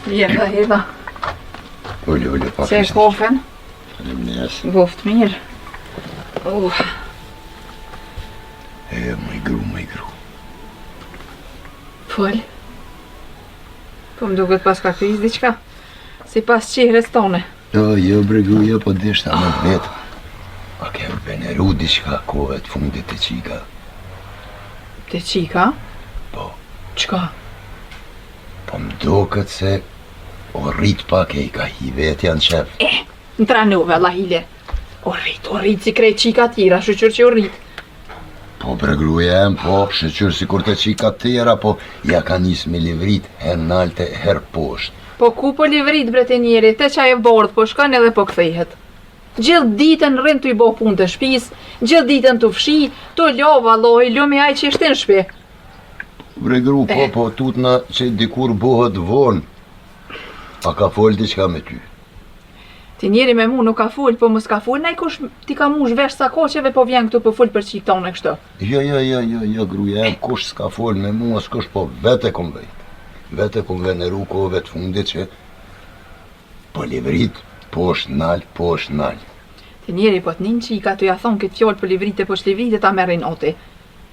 Jem dhe hedha. Ulle, pak Se kofen. Faleminderit. Goft mirë. Më i gru. Fol. Po më duket pas ka kriz diqka. Si pas qihres tone. Jo breguja, po deshta me vetë. A ke veneru diqka kove të fundit të qika? Te qika? Po. Qka? Po më doket se o rrit pak e i ka hi vetë janë qef. Në tranuve, Allah hile. O rrit si krejt qika tjera, shëqër që o rrit. Po bregruja em, po, shëqër si kur të qika tjera, po ja ka njës me livrit her nalte, her poshtë. Po ku po livrit brete njeri, te qaj e bordh, po shkan edhe po kthehet. Gjithë ditën rrim të i bo punë të shpis, gjithë ditën të fshi, të lova, loj, lumi aj që ishte në shpi. Bregru, po, tutna që dikur bohet vonë. A ka folë diqka me ty? Ti njeri me mu nuk ka full, po mos ka full, nej kush ti ka mush vesh sa koqeve, po vjen këtu po full për qik tonë e kështu. Jo, gruja em, kush s'ka folë me mua, s'kush po vete kom vejt. Vete kom veneru kove të fundit që po livrit, poshtë nalë. Ti njeri po t'nin qika, tu ja thonë këtë fjollë për livrite, po shlivrite ta merrin oti.